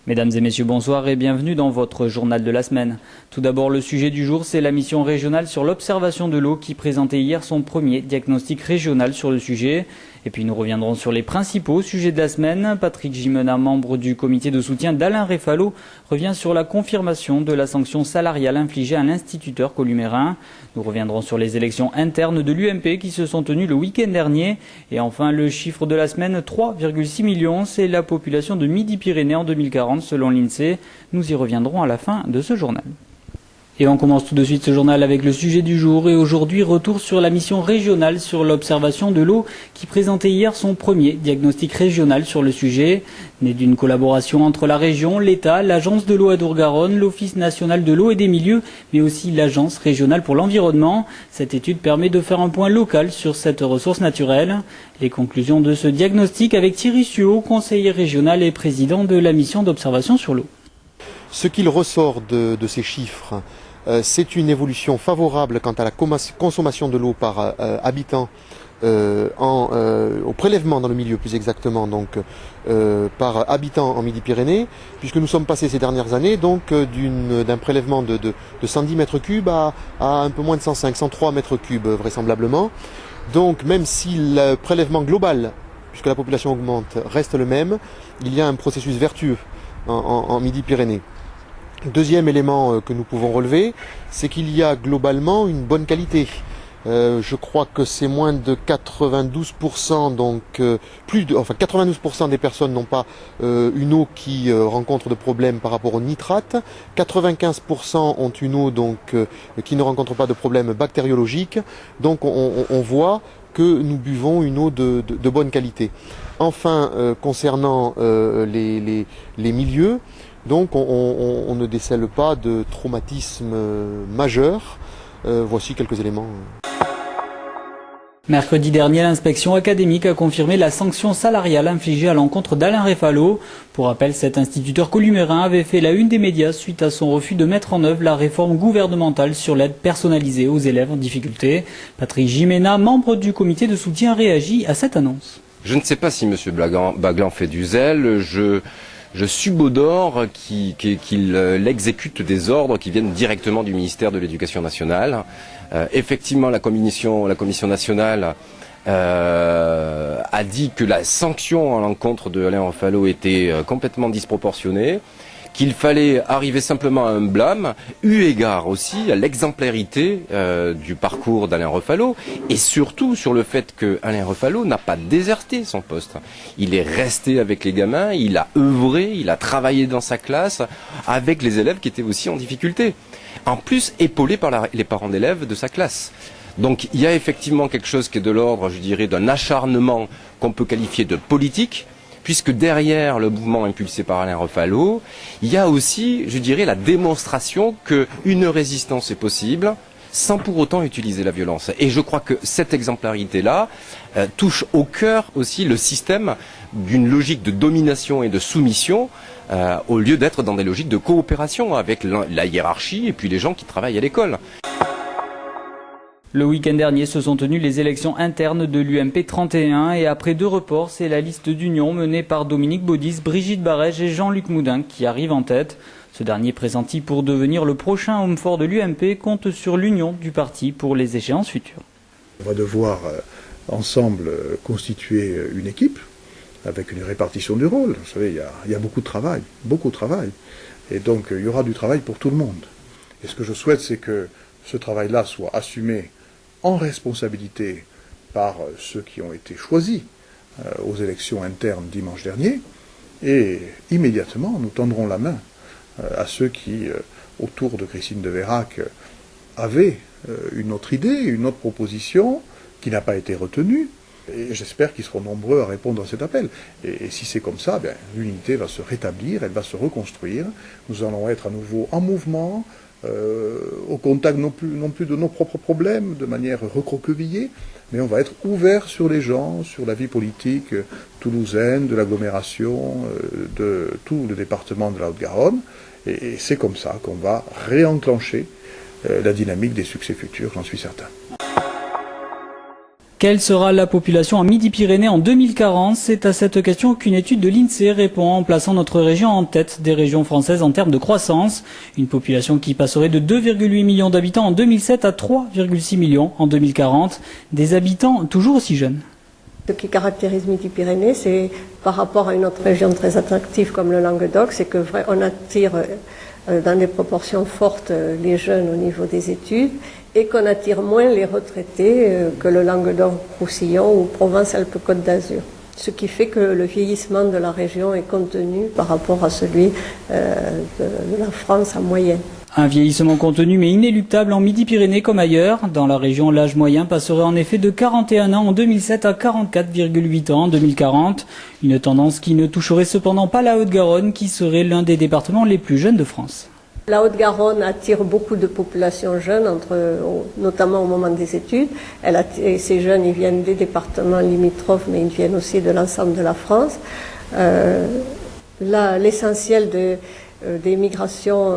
Mesdames et messieurs, bonsoir et bienvenue dans votre journal de la semaine. Tout d'abord, le sujet du jour, c'est la mission régionale sur l'observation de l'eau qui présentait hier son premier diagnostic régional sur le sujet. Et puis nous reviendrons sur les principaux sujets de la semaine. Patrick Gimena, membre du comité de soutien d'Alain Réfalo, revient sur la confirmation de la sanction salariale infligée à l'instituteur columérin. Nous reviendrons sur les élections internes de l'UMP qui se sont tenues le week-end dernier. Et enfin, le chiffre de la semaine, 3,6 millions, c'est la population de Midi-Pyrénées en 2040 selon l'INSEE. Nous y reviendrons à la fin de ce journal. Et on commence tout de suite ce journal avec le sujet du jour. Et aujourd'hui, retour sur la mission régionale sur l'observation de l'eau qui présentait hier son premier diagnostic régional sur le sujet. Né d'une collaboration entre la région, l'État, l'Agence de l'eau Adour-Garonne, l'Office national de l'eau et des milieux, mais aussi l'Agence régionale pour l'environnement. Cette étude permet de faire un point local sur cette ressource naturelle. Les conclusions de ce diagnostic avec Thierry Suot, conseiller régional et président de la mission d'observation sur l'eau. Ce qu'il ressort de ces chiffres, c'est une évolution favorable quant à la consommation de l'eau par habitant, au prélèvement dans le milieu plus exactement, donc par habitant en Midi-Pyrénées, puisque nous sommes passés ces dernières années donc d'un prélèvement de 110 mètres cubes à un peu moins de 105, 103 mètres cubes vraisemblablement. Donc même si le prélèvement global, puisque la population augmente, reste le même, il y a un processus vertueux en Midi-Pyrénées. Deuxième élément que nous pouvons relever, c'est qu'il y a globalement une bonne qualité. Je crois que c'est moins de 92%, donc 92% des personnes n'ont pas une eau qui rencontre de problèmes par rapport aux nitrates. 95% ont une eau donc qui ne rencontre pas de problèmes bactériologiques. Donc on voit que nous buvons une eau de bonne qualité. Enfin, concernant les milieux, donc on ne décèle pas de traumatisme majeur. Voici quelques éléments. Mercredi dernier, l'inspection académique a confirmé la sanction salariale infligée à l'encontre d'Alain Réfalo. Pour rappel, cet instituteur columérin avait fait la une des médias suite à son refus de mettre en œuvre la réforme gouvernementale sur l'aide personnalisée aux élèves en difficulté. Patrick Gimena, membre du comité de soutien, réagit à cette annonce. Je ne sais pas si M. Baglan fait du zèle. Je subodore qu'il exécute des ordres qui viennent directement du ministère de l'Éducation nationale. Effectivement, la commission nationale a dit que la sanction à l'encontre de Alain Réfalo était complètement disproportionnée, qu'il fallait arriver simplement à un blâme, eu égard aussi à l'exemplarité du parcours d'Alain Réfalo, et surtout sur le fait que Alain Réfalo n'a pas déserté son poste. Il est resté avec les gamins, il a œuvré, il a travaillé dans sa classe avec les élèves qui étaient aussi en difficulté. En plus, épaulé par les parents d'élèves de sa classe. Donc il y a effectivement quelque chose qui est de l'ordre, je dirais, d'un acharnement qu'on peut qualifier de politique, puisque derrière le mouvement impulsé par Alain Réfalo, il y a aussi, je dirais, la démonstration qu'une résistance est possible sans pour autant utiliser la violence. Et je crois que cette exemplarité-là touche au cœur aussi le système d'une logique de domination et de soumission, au lieu d'être dans des logiques de coopération avec la hiérarchie et puis les gens qui travaillent à l'école. Le week-end dernier se sont tenues les élections internes de l'UMP 31 et après 2 reports, c'est la liste d'union menée par Dominique Baudis, Brigitte Barège et Jean-Luc Moudin qui arrive en tête. Ce dernier, pressenti pour devenir le prochain homme fort de l'UMP, compte sur l'union du parti pour les échéances futures. On va devoir ensemble constituer une équipe avec une répartition du rôle. Vous savez, il y a beaucoup de travail. Et donc il y aura du travail pour tout le monde. Et ce que je souhaite, c'est que ce travail-là soit assumé en responsabilité par ceux qui ont été choisis aux élections internes dimanche dernier, et immédiatement nous tendrons la main à ceux qui, autour de Christine de Vérac, avaient une autre idée, une autre proposition qui n'a pas été retenue, et j'espère qu'ils seront nombreux à répondre à cet appel. Et si c'est comme ça, l'unité va se rétablir, elle va se reconstruire, nous allons être à nouveau en mouvement, au contact non plus de nos propres problèmes, de manière recroquevillée, mais on va être ouvert sur les gens, sur la vie politique toulousaine, de l'agglomération, de tout le département de la Haute-Garonne, et c'est comme ça qu'on va réenclencher la dynamique des succès futurs, j'en suis certain. Quelle sera la population en Midi-Pyrénées en 2040? C'est à cette question qu'une étude de l'INSEE répond en plaçant notre région en tête des régions françaises en termes de croissance. Une population qui passerait de 2,8 millions d'habitants en 2007 à 3,6 millions en 2040. Des habitants toujours aussi jeunes. Ce qui caractérise Midi-Pyrénées, c'est par rapport à une autre région très attractive comme le Languedoc, c'est qu'on attire dans des proportions fortes les jeunes au niveau des études et qu'on attire moins les retraités que le Languedoc-Roussillon ou Provence-Alpes-Côte d'Azur. Ce qui fait que le vieillissement de la région est contenu par rapport à celui de la France en moyenne. Un vieillissement contenu mais inéluctable en Midi-Pyrénées comme ailleurs. Dans la région, l'âge moyen passerait en effet de 41 ans en 2007 à 44,8 ans en 2040. Une tendance qui ne toucherait cependant pas la Haute-Garonne qui serait l'un des départements les plus jeunes de France. La Haute-Garonne attire beaucoup de populations jeunes, notamment au moment des études. Et ces jeunes, ils viennent des départements limitrophes, mais ils viennent aussi de l'ensemble de la France. L'essentiel des migrations,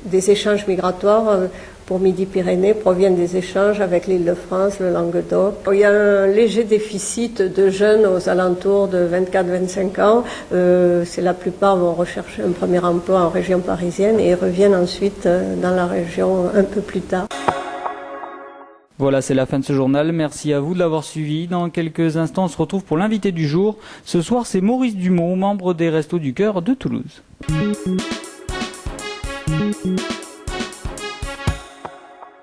des échanges migratoires pour Midi-Pyrénées proviennent des échanges avec l'Île-de-France, le Languedoc. Il y a un léger déficit de jeunes aux alentours de 24-25 ans. La plupart vont rechercher un premier emploi en région parisienne et reviennent ensuite dans la région un peu plus tard. Voilà, c'est la fin de ce journal. Merci à vous de l'avoir suivi. Dans quelques instants, on se retrouve pour l'invité du jour. Ce soir, c'est Maurice Dumont, membre des Restos du Cœur de Toulouse.